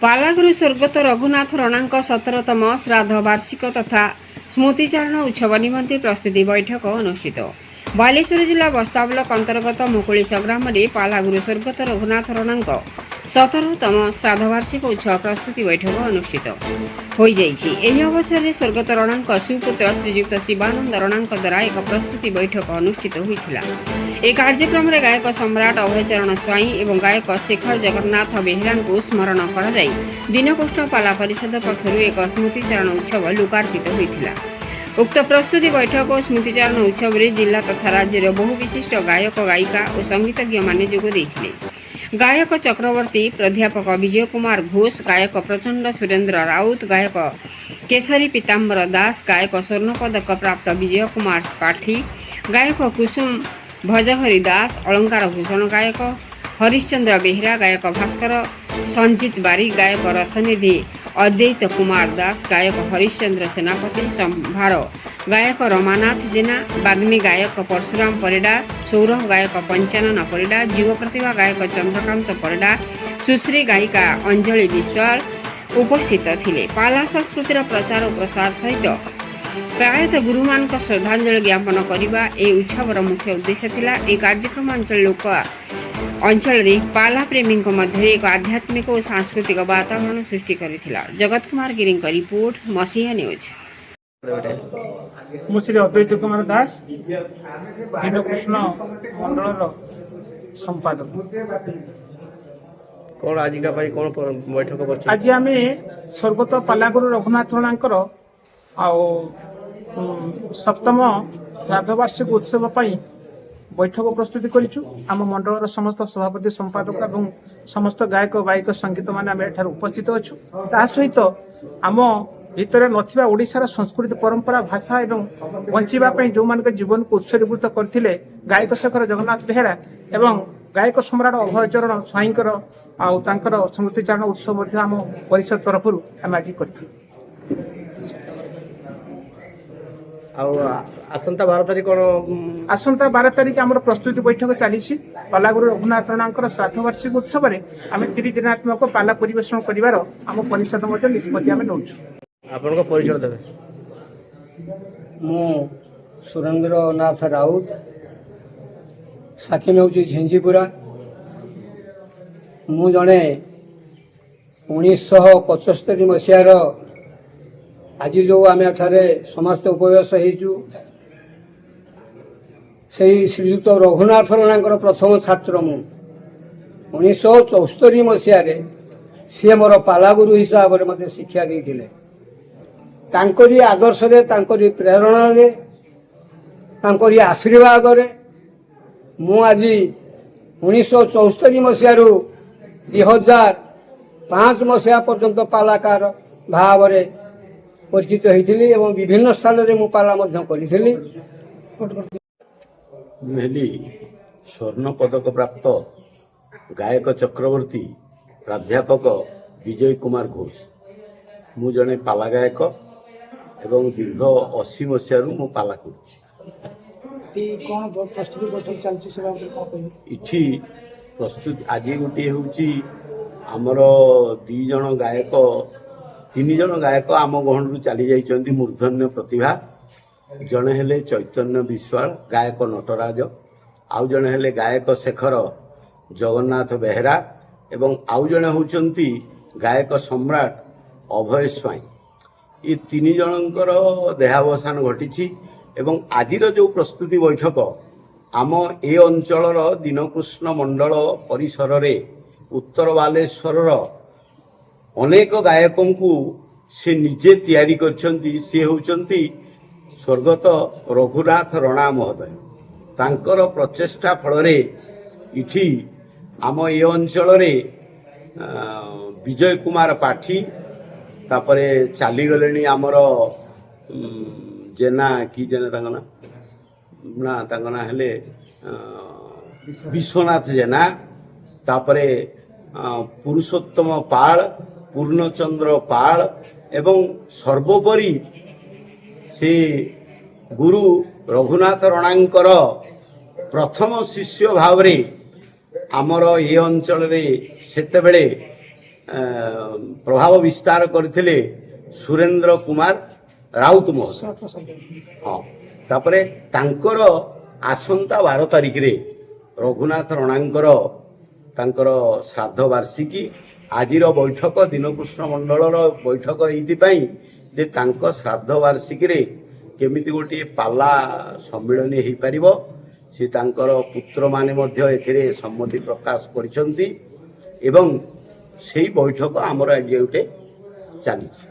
पालागुरु स्वर्गत रघुनाथ रणांक 17तम श्राद्ध वार्षिक तथा स्मृतिचारण उत्सव निमंत्रे प्रस्तुति बैठक अनुष्ठित। बालेश्वर जिला बस्ता ब्लॉक अंतर्गत मुकुलिसा ग्राम पालागुरु स्वर्गत रघुनाथ रणांक 17तम श्राद्ध वार्षिक उत्सव प्रस्तुति बैठक अनुष्ठित होई अवसर में स्वर्गत रणांक सुपुत्र श्रीजुक्त शिवानंद रणांक द्वारा एक प्रस्तुति बैठक अनुष्ठित होता। एक कार्यक्रम में गायक सम्राट अभयचरण स्वाई एवं गायक शेखर जगन्नाथ बेहेरा को स्मरण कर दीनकुष्ठ पाला परिषद पक्षर एक स्मृतिचारण उत्सव लोकार्पित होता। उक्त प्रस्तुति बैठक और स्मृतिचारण उत्सव में जिला तथा राज्यर बहु विशिष्ट गायक गायिका और संगीतज्ञ माने जोग देथिले। गायक चक्रवर्ती प्राध्यापक विजय कुमार घोष, गायक प्रचंड सुरेंद्र राउत, गायक केशरी पीताम्बर दास, गायक स्वर्ण पदक प्राप्त विजय कुमार पाठी, गायक कुसुम भजहरी दास, अलंकार भूषण गायक हरिश्चंद्र बेहेरा, गायक भास्कर संजीत बारी, गायक रसनिधि अद्वैत कुमार दास, गायक हरिश्चंद्र सेनापति संभार, गायक रमानाथ जेना, बाग्नी गायक परशुराम परिडा, सौरभ गायक पंचानन परिडा, जीव प्रतिभा गायक चंद्रकांत परिडा, सुश्री गायिका अंजलि विश्वाल उपस्थित थिले। पाला संस्कृतिर प्रचार और प्रसार सहित प्रायतः गुरुमान को श्रद्धांजलि ज्ञापन करने ए उत्सवर मुख्य उद्देश्य थिला। ए कार्यक्रम अंचल पाला प्रेमी मध्य एक आध्यात्मिक और सांस्कृतिक वातावरण सृष्टि करथिला। जगत कुमार गिरी रिपोर्ट मसीहा न्यूज। श्री अद्वैत कुमार दास दीनकृष्ण मंडल संपादक। कौन आज का भाई कौन बैठक बच्चे आज आम स्वर्गत पालागुरु रघुनाथ रणांकर सप्तम श्राद्ध वार्षिक उत्सव बैठक प्रस्तुति करिछु। आम मंडल समस्त सभापति संपादक और समस्त गायक गायक संगीत मैंने उपस्थित अच्छु। ता सहित आम भितर नथिबा ओडिशार संस्कृति परंपरा भाषा एवं बंचिबा जो मान जीवन को उत्सर्गीकृत करथिले गायक शेखर जगन्नाथ बेहेरा एवं गायक सम्राट अभयचरण स्वाईंकर आउर स्मृतिचारण उत्सव आम परिषद तरफ आम आज कर आसंता 12 तारीख कौन आसंता 12 तारीख आम प्रस्तुति बैठक चली। पालागुरु रघुनाथ रणांकर श्राद्ध वार्षिक उत्सव में आम 3 दिनात्मक पाला परिवेषण कर आम परिषद निष्पत्ति आम नौ। आपन परिचय देवे। मु सुरेंद्र नाथ राउत, साखी नौची झिंझीपुरा। मु जड़े 1975 मसीहार आज जो आम एठारे समस्त उपवेश होइचु से श्रीयुक्त रघुनाथ रणांकर प्रथम छात्र मु 1974 मसीह सी मोर पालागुरु हिसाब से मत शिक्षा देते। तांकरी आदर्श रे तांकरी प्रेरणा रे तांकरी आशीर्वाद रे मु आज 1974 मसीह 2005 मसीहा पर्यंत पालाकार भाव रे परिचित होइथिली एवं विभिन्न स्थान रे मु पाला मध्य करिथिली। मेली स्वर्ण पदक प्राप्त गायक चक्रवर्ती प्राध्यापक विजय कुमार घोष। मु जने पाला गायक एवं दीर्घ 80 मसीह मु पाला करुछि। कौन प्रस्तुति बैठक चलती इठी प्रस्तुति आज गोटे होची आमर 2 जन गायक 3 जन गायक आम गहणरू चली जाइछन्ती मूर्धन्य प्रतिभा। जने हेले चैतन्य विश्वाल गायक नटराज, आउ जने हेले गायक शेखर जगन्नाथ बेहेरा एवं आउ जने होचन्ती गायक सम्राट अभय स्वाई। ये 3 जनकर देहावसान घटी एवं आजिर जो प्रस्तुति बैठक आम ए अंचलर दीनकृष्ण मंडल परिसर रे उत्तर बालेश्वर अनेक गायकों को से निजे तैयारी करछन्ती। से होचन्ती स्वर्गत रघुनाथ रणा महोदय। तांकर प्रचेष्टा फल रे इठी आम ए अंचल रे विजय कुमार पाठी तापरे चाली गलेनी आमर जेना की जेना तांगना हेले विश्वनाथ जेना, तापरे पुरुषोत्तम पाल, पूर्णचंद्र पाल एवं सर्वोपरि से गुरु रघुनाथ रणांकर प्रथम शिष्य भाव रे आमर ए अंचल रे सेते बेले ପ୍ରଭାବ ବିସ୍ତାର କରିଥିଲେ ସୁରେନ୍ଦ୍ର କୁମାର ରାଉତ ମହୋଦୟ। ହଁ, ତାପରେ ତାଙ୍କର ଆସନ୍ତା 12 ତାରିଖରେ ରଘୁନାଥ ରଣାଙ୍କର ତାଙ୍କର ଶ୍ରାଦ୍ଧ ବାର୍ଷିକୀ। ଆଜିର ବୈଠକ ଦୀନକୃଷ୍ଣ ମଣ୍ଡଳର ବୈଠକ ଏଇଥିପାଇଁ ଯେ ତାଙ୍କ ଶ୍ରାଦ୍ଧ ବାର୍ଷିକୀରେ କେମିତି ଗୋଟିଏ ପାଲା ସମ୍ମିଳନୀ ହେଇପାରିବ, ସେ ତାଙ୍କର ପୁତ୍ରମାନେ ମଧ୍ୟ ଏଥିରେ ସମ୍ମତି ପ୍ରକାଶ କରିଛନ୍ତି ଏବଂ ସେଇ ବୈଠକ ଆମର ଆଜି ଗୋଟେ ଚାଲିଛି।